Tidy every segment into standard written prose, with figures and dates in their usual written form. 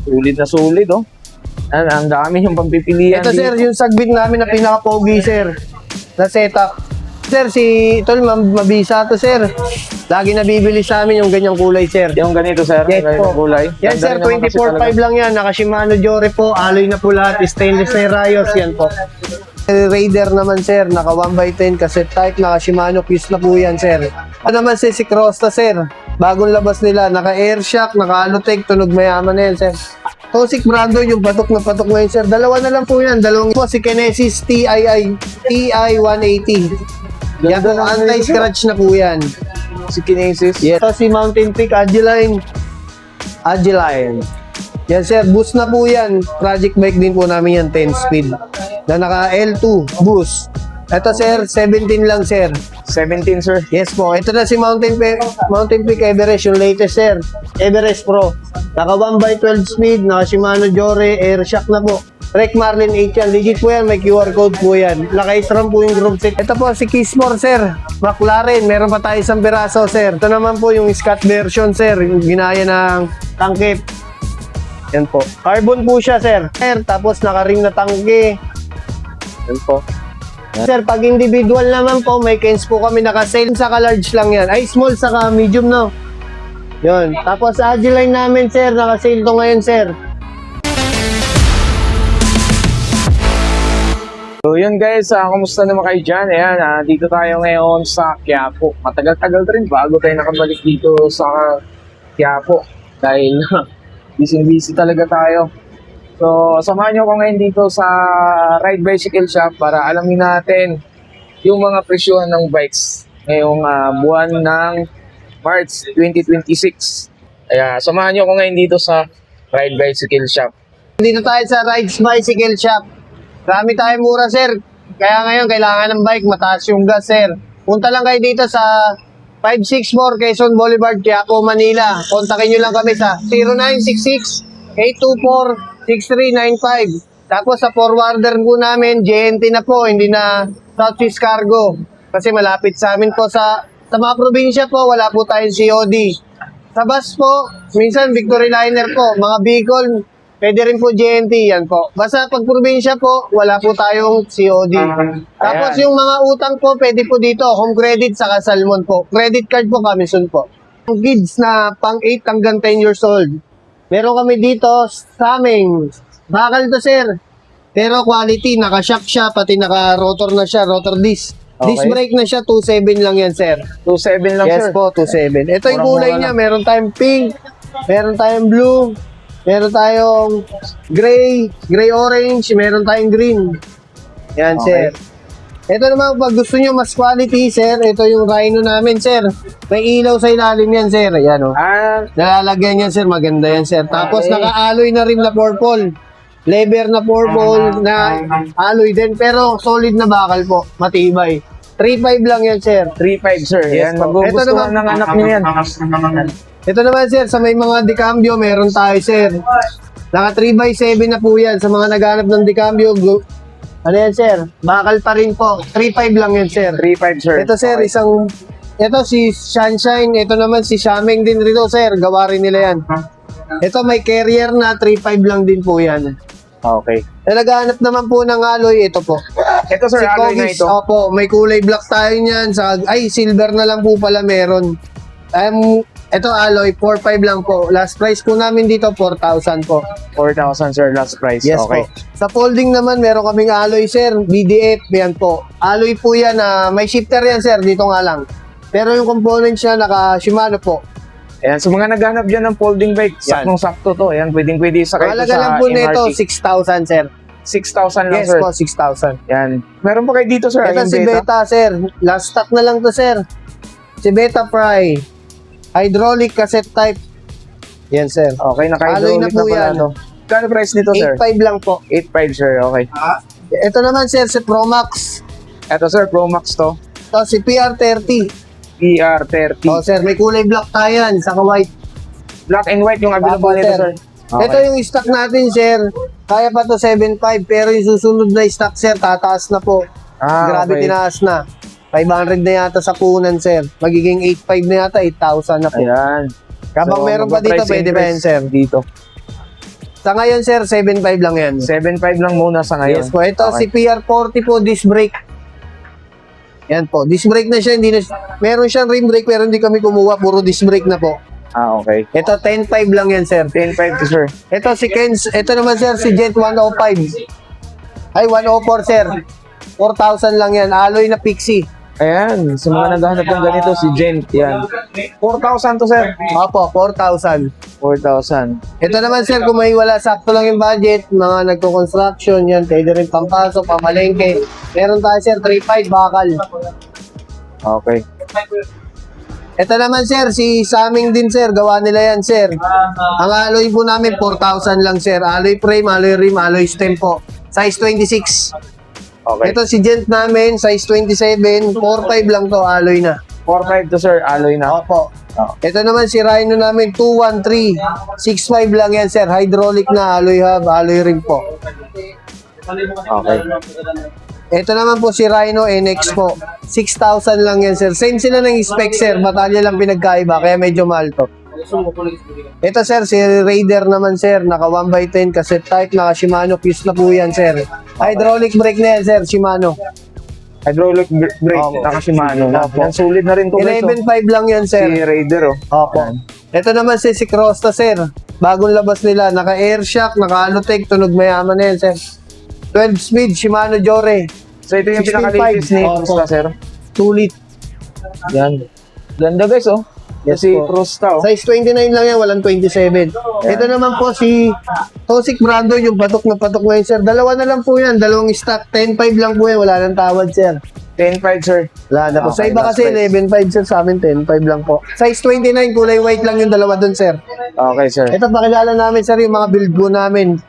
Sulit na sulit, oh. Ang dami yung pampipilian. Ito sir, yung sagbit namin na pinaka-pogi sir, na setup. Sir, si Tol, mabisa to sir. Lagi nabibili sa amin yung ganyang kulay sir. Yung ganito, sir. Yes ganito po. kulay. Yan Ganda sir, rin naman kasi 24.5 talaga. lang yan. Naka Shimano Jore po, alloy na po lahat, stainless na rayos, yan po. Raider naman sir, naka 1x10 cassette type, naka Shimano Fuse na po yan sir. Ano naman si Crosta sir, bagong labas nila, naka Airshock, naka Alutech, tunog mayaman na yan sir. Tosik Brando, yung patok na patok ngayon sir, dalawa na lang po yan, dalawang po si Kinesis TI-180. Yan po, anti-scratch na po yan. Si Kinesis. Yes. Ito si Mountain Peak Agilene. Yan sir, boost na po yan. Project bike din po namin yan, 10 speed. Na naka L2, boost. Ito sir, 17 lang sir. 17, sir. Yes po, ito na si Mountain Peak Everest, yung latest sir. Everest Pro. Naka 1x12 speed, naka Shimano Jore, Airshock na po. Rec Marlin 8 yan, legit po yan, may QR code po yan. Naka-SRAM po yung group set. Ito po si Kissmore sir, McLaren, meron pa tayo isang piraso sir. Ito naman po yung Scott version sir, yung ginaya ng tangkip. Yan po. Carbon po siya sir. Tapos naka-ring na tangke. Yan po. Sir, pag individual naman po, may cans po kami naka-sale sa large lang yan. Ay, small saka medium no. Yun. Tapos Agilene namin sir, naka-sale to ngayon sir. So yun guys, kumusta naman kayo dyan? Ayan, dito tayo ngayon sa Quiapo. Matagal-tagal rin bago tayo nakabalik dito sa Quiapo. Dahil busy talaga tayo. So samahan nyo ako ngayon dito sa Ride Bicycle Shop para alamin natin yung mga presyohan ng bikes ngayong buwan ng March 2026. Kaya samahan nyo ako ngayon dito sa Ride Bicycle Shop. Dito tayo sa Rides Bicycle Shop. Marami tayong mura, sir. Kaya ngayon, kailangan ng bike, mataas yung gas, sir. Punta lang kayo dito sa 564 Quezon Boulevard, Quiapo, Manila. Kontakin nyo lang kami sa 0966-824-6395. Tapos sa forwarder po namin, JNT na po, hindi na Southeast Cargo. Kasi malapit sa amin po sa mga probinsya po, wala po tayong COD. Sa bus po, minsan Victory Liner po, mga Bicol, pwede rin po JNT, yan po. Basta pag probinsya po, wala po tayong COD. Tapos Ayan. yung mga utang po, pwede po dito, home credit saka Salmon po. Credit card po kami, sun po. Yung kids na pang 8 hanggang 10 years old, meron kami dito sa aming bakal to sir. Pero quality, naka-shock siya, pati naka-rotor na siya, rotor disc. Okay. Disc brake na siya, 2.7 lang yan sir. 2.7 lang, Yes sir. po, 2.7. Ito yung kulay Murang-mura niya, lang. meron tayong pink, meron tayong blue, meron tayong gray-orange, meron tayong green. Yan, Okay. sir. Ito naman, pag gusto nyo mas quality, sir, ito yung Rhino namin, sir. May ilaw sa ilalim yan, sir. Ayan, o. Nalalagyan yan, sir. Maganda yan, sir. Tapos, Okay. naka-alloy na rin na purple. Lever na purple na alloy din. Pero, solid na bakal po. Matibay. 3.5 lang yan, sir. 3.5, sir. Yes, Yan, po. magugustuhan Ito naman- ng anak niyo yan. Ito naman sir, sa may mga decambio, meron tayo sir. Naka 3x7 na po yan. Sa mga naghanap ng decambio, ano yan sir? Bakal pa rin po. 3.5 lang yan sir. 3.5, sir. Ito sir, Okay. ito si Sunshine, ito naman si Shameng din rito sir. Gawa rin nila yan. Ito may carrier na 3.5 lang din po yan. Okay. Naghanap naman po ng alloy, ito po. Ito, sir, Si alloy na Kogis, ito. opo, may kulay black tayo niyan. Ay, silver na lang po pala meron. Ito alloy, 4.5 lang po. Last price po namin dito, 4,000 po. 4,000, sir, last price. Yes Okay. po. Sa folding naman, meron kaming alloy, sir. BDF, yan po. Alloy po yan, may shifter yan, sir. Dito nga lang. Pero yung components niya, naka-Shimano po. Ayan, sa mga naghanap dyan ng folding bike, Yan. saktong-sakto to. Ayan, pwedeng-pwede sa kayo Mahalaga sa lang po nito, MRT. 6,000, sir. 6,000 lang, Yes sir. po, 6,000. Yan. Meron pa kayo dito, sir? Ito yung si Beta, sir. Last stock na lang to, sir. Si Beta Fry. Hydraulic cassette type. Yan, sir. Okay, Alloy naka-hydraulic na na po pala yan. to. Kano price nito, sir? 8.5 lang po. 8.5, sir. Okay. Ito naman, sir, si Promax. Ito, sir, Pro Max to. Ito, si PR30. PR30. Oh, sir, may kulay black tayo yan, saka white. Black and white yung available Apo, nito, sir. sir. Okay. Ito yung stock natin, sir. Kaya pa to 7.5, pero yung susunod na stock, sir, tataas na po. Grabe, okay. tinaas na. 500 na yata sa punan, sir. Magiging 8.5 na yata, 8,000 na po. Ayan. Kapag So, meron pa dito, magpa-price pwede pa yan, increase sir. Dito. Sa ngayon, sir, 7.5 lang yan. 7.5 lang muna sa ngayon. Yes po. Ito, Okay. si PR40 po, disc brake. Yan po. Disc brake na siya. Hindi na, meron siyang rim brake pero hindi kami kumuha. Puro disc brake na po. Okay. Ito, 10.5 lang yan, sir. 10.5 to sir. Ito, si Ken's. Ito naman, sir, si Gent 105. Ay, 104, sir. 4,000 lang yan. Alloy na Pixie. Ayan, sa mga naghahanap ng ganito, si Gent, yan. 4,000 to sir. Opo, 4,000. 4,000. Ito naman, sir, kung may wala, sakto lang yung budget. Mga nagko-construction, yan. Pwede rin pampasok, pamalengke. Meron tayo, sir, 3.5 bakal. Okay. Ito naman, sir, si Saming din, sir. Gawa nila yan, sir. Ang alloy po namin, 4,000 lang, sir. Alloy frame, alloy rim, alloy stem po. Size 26. Okay. Ito si Gent namin, size 27. 4.5 lang to, alloy na. 4.5 to sir, alloy na. Opo. Oh. Ito naman si Rhino namin, 213. 6.5 lang yan, sir. Hydraulic na, alloy hub, alloy rim po. Okay. Ito naman po si Rhino NX po. 6,000 lang yan, sir. Same sila ng spec, sir. Batalya lang pinagkaiba, kaya medyo mahal to. Ito, sir, si Raider naman, sir. Naka 1x10 cassette type, naka Shimano fuse na po yan, sir. Hydraulic brake na yan, sir, Shimano. Hydraulic brake, Opo. naka Shimano. Opo. Yan, sulit na rin to guys. 11.5 lang yan, Si sir. Raider oh. Opo. Ito naman si Crosta, sir. Bagong labas nila. Naka air shock, naka Alutech, tunog mayaman na yan, sir. 12 speed, Shimano Jore. So ito yung 16.5. pinaka-latest ni Opo. Crusta sir. Tulit. Yan. Ganda guys oh. Yes Si po. Crusta oh. Size 29 lang yan, walang 27. Ito naman po si Tosik Brando, yung patok na yun, sir. Dalawa na lang po yan, dalawang stock. 10.5 lang po yan, wala nang tawad, sir. 10.5 sir. Wala na po. Sa Okay, iba last kasi price. 11.5, sir. Sa amin 10.5 lang po. Size 29, kulay white lang yung dalawa dun, sir. Okay sir. Ito, pakilala namin, sir, yung mga build po namin.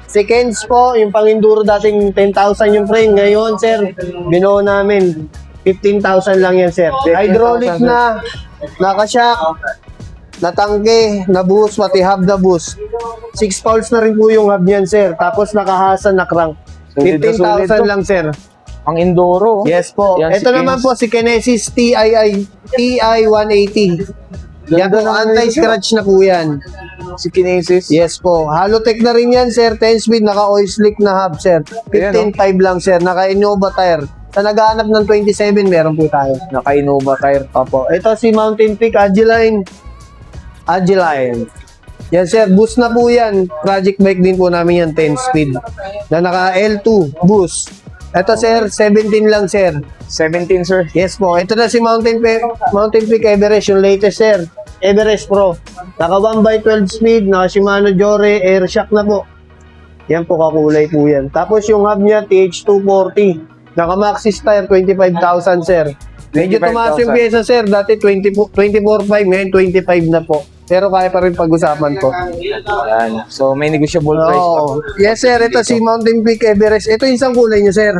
Si Ken's po, yung pang-enduro dating 10,000 yung frame. Ngayon, sir, binuo namin. 15,000 lang yan, sir. 15,000, Hydraulic na, naka-shock, natangke, na-boost, pati hub na boost. 6 pounds na rin po yung hub niyan, sir. Tapos nakahasan na crank. Sulit na sulit 15,000 to. lang, sir. Ang Enduro. oh. Yes po. Yan, si Ito naman Kings. po si Kinesis TI 180. Yan po, Ganda naman anti-scratch na po yan. Si Kinesis. Yes po. Halotech na rin yan, sir. 10 speed, naka-oil slick na hub, sir. 15.5 lang, sir. Naka-Innova tire. Sa naghahanap ng 27, meron po tayo. Naka-Innova tire. Opo. Ito si Mountain Peak Agiline. Agiline. Yan, sir. Boost na po yan. Project bike din po namin yan, 10 speed. Na naka-L2 boost. Ito, sir, 17 lang, sir. 17 sir. Yes po. Ito na si Mountain Peak Everest, yung latest, sir. Everest Pro. Naka 1x12 speed, naka Shimano Jore, air shock na po. Yan po, kakulay po yan. Tapos yung hub niya, TH240. Naka Maxxis tire, 25,000, sir. Medyo tumaas yung 25,000. pyesa, sir. Dati 24.5, ngayon 25 na po. Pero kaya pa rin pag-usapan po. Yan. So may negotiable price pa. Oh, yes, sir. Ito si Mountain Peak Everest. Ito yung isang kulay niya, sir.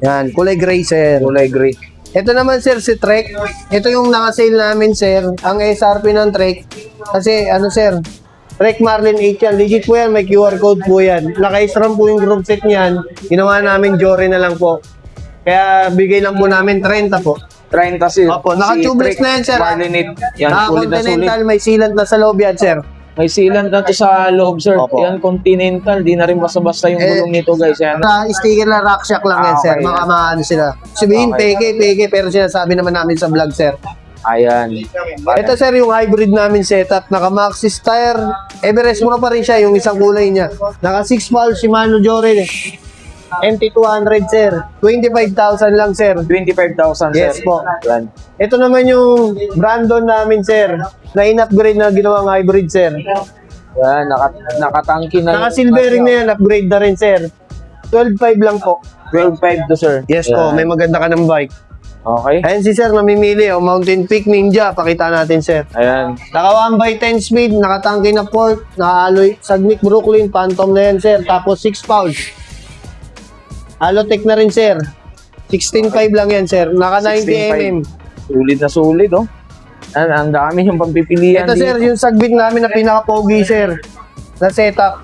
Yan, kulay gray, sir. Kulay gray. Ito naman, sir, si Trek. Ito yung naka-sale namin, sir. Ang SRP ng Trek. Kasi, ano, sir, Trek Marlin 8 yan. Legit po yan, may QR code po yan. Naka-SRAM po yung group set niyan. Ginawa namin Jory na lang po. Kaya bigay lang po namin 30 po. 30 sir. Opo, naka-tubeless na yan, sir. Marlinate. Yan, sulit na sulit. Naka-continental, may sealant na sa loob yan, sir. May sealant na to sa loob sir. Opo. Yan, Continental. Di na rin basta-basta yung gulong nito guys. Yan. Sticker na rock shock lang yan, Ah, sir. okay, Mga yan. maano sila. Sabihin, Okay. peke, pero sinasabi naman namin sa vlog, sir. Ayan. Ito, sir, yung hybrid namin setup. Naka Maxxis tire. Everest Pro pa rin siya, yung isang kulay niya. Naka 6 valve Shimano Jore. MT200, sir. 25,000 lang, sir. 25,000 sir. Yes po. Yan. Ito naman yung Brandon namin, sir. Na in-upgrade na ginawang hybrid, sir. Yan, nakatangki na. Naka silvering na yan, upgrade na rin, sir. 12.5 lang po. 12.5 to sir. Yes po, Yan. may maganda ka ng bike. Okay. Ayan si sir, namimili. O, Mountain Peak Ninja. Pakita natin, sir. Ayan. Naka 1x10 speed, nakatangke na port, naka-alloy, Sagmic Brooklyn, Phantom na yan, sir. Tapos 6 pounds. Alotech na rin, sir. 16.5 lang yan, sir. Naka 90mm. Sulit na sulit oh. Ang dami yung pampipilian Ito, sir, yung Sagbit namin na pinaka-pogi, sir. Na setup.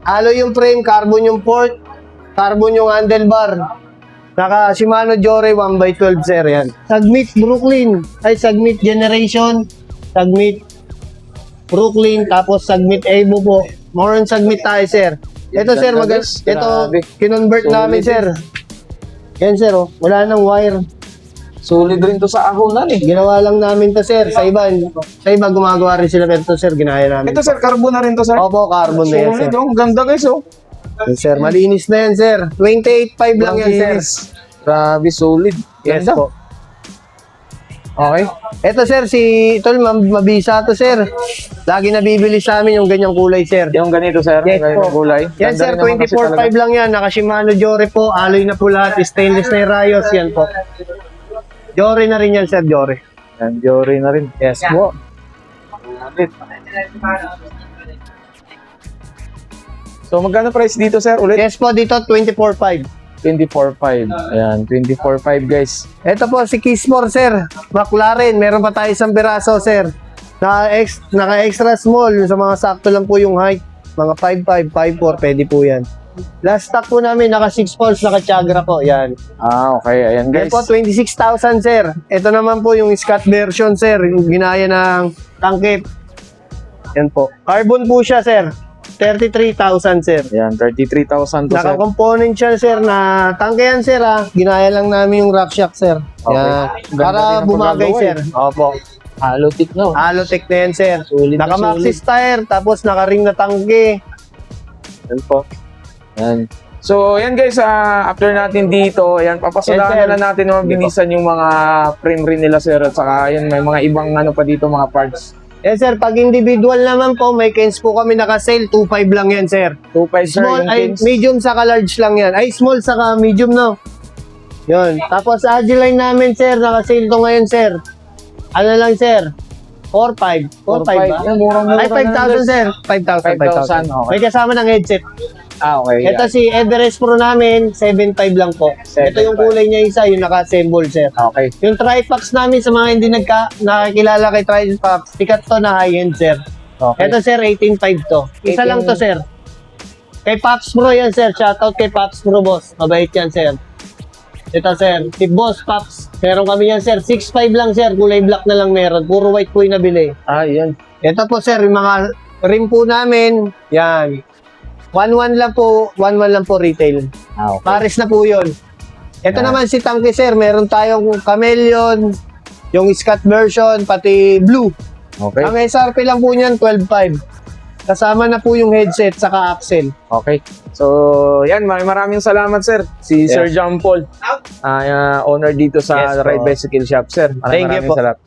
Alloy yung frame, carbon yung port, carbon yung handlebar. Naka Shimano Jore 1x12, sir, yan. Sagmit Brooklyn. Ay, Sagmit Generation. Sagmit Brooklyn, tapos Sagmit Evo po. More on Sagmit tayo, sir. Ito, sir, Ganda, guys. ito, Grabe. kinonvert Solid namin, din. sir. Yan, sir, oh. Wala nang wire. Solid rin to sa ahonan eh. Ginawa lang namin to, sir. Sa iba gumagawa rin sila. Pero to, sir, ginaya namin. Ito sir, carbon na rin to sir. Opo, carbon na yan, sir. Solid oh. Ganda guys oh. Yan, sir, malinis na yan, sir. 28.5 lang yan, sir. Malinis. Grabe, solid. Yes Ganda. po. Okay. Ito, sir, ito, mabisa to, sir. Lagi nabibili sa amin yung ganyang kulay, sir. Yung ganito sir, Yes ganito po. kulay. Yan, Ganda sir, rin naman kasi 24.5 talaga. lang yan. Naka Shimano Jore po. Alloy na po lahat. Stainless na yung rayos. Yan po. Jore na rin yan, sir. Jore. Yan, Jory na rin. Yes po. So magkano price dito sir ulit? Yes po, dito 24.5. 24.5. Ayan, 24.5 guys. Ito po, si Kismore, sir. McLaren. Meron pa tayo isang piraso, sir. Naka-extra small. Sa mga sakto lang po yung height. Mga 5'5", 5'4", pwede po yan. Last stock po namin, naka 6 poles, naka Chagra po. Yan. Ah, okay. Ayan Yan guys. po, 26,000, sir. Ito naman po yung Scott version, sir. Yung ginaya ng tangkip. Yan po. Carbon po siya, sir. 33,000, sir. Ayan, 33,000 to sir. Naka-component siya, sir, na tangke yan, sir, ha. Ginaya lang namin yung rack shock, sir. Okay. Yan. Ganda Para din ang bumagay, pagkagawa, sir. Opo. Halotik no. Alotech na yan, sir. Solid na Naka-maxis tire, tapos naka-ring na tangke. Yan po. Yan. So, yan guys, after natin dito, ayan, Yes, papasadahan sir. na natin na mabilisan yung mga frame rin nila sir at saka yun, may mga ibang ano pa dito, mga parts. Yes, sir. Pag individual naman po, may Kens po kami naka-sale. 2.5 lang yan, sir. 2.5 sir, Small, yung ay, pins. medium saka large lang yan. Ay, small saka medium, no? Yun. Tapos, Agiline namin, sir. Naka-sale to ngayon, sir. Ano lang, sir? 4.5. 4.5 ba? Yan, murang-mura Ay, 5,000, sir. 5,000. 5,000, okay. May kasama ng headset. Ah, okay. Ito si Everest Pro namin, 7.5 lang po. Ito yung 7.5. kulay niya isa, yung naka-assemble, sir. Okay. Yung Trifax namin sa mga hindi nakakilala kay Trifax, sikat to na high-end, sir. Okay. Ito, sir, 18.5 to. Isa 18. lang to, sir. Kay Paps Pro yan, sir. Shoutout kay Paps Pro, boss. Mabait yan, sir. Ito, sir. Si Boss Paps. Meron kami yan, sir. 6.5 lang, sir. Kulay black na lang meron. Puro white po yung nabili. Ah, yan. Ito po, sir. Yung mga rim po namin. Yan. 1.1 lang po. 1.1 lang po retail. Ah, okay. Pares na po yun. Ito Yan. naman si Tangke, sir. Meron tayong Chameleon, yung Scott version, pati Blue. Okay. Ang SRP lang po niyan, 12.5. Kasama na po yung headset saka axle. Okay. So, yan, maraming salamat sir. Si Sir Yes. John Paul, owner dito sa Yes, po. Ride Bicycle Shop, sir. Thank you Maraming po. salamat.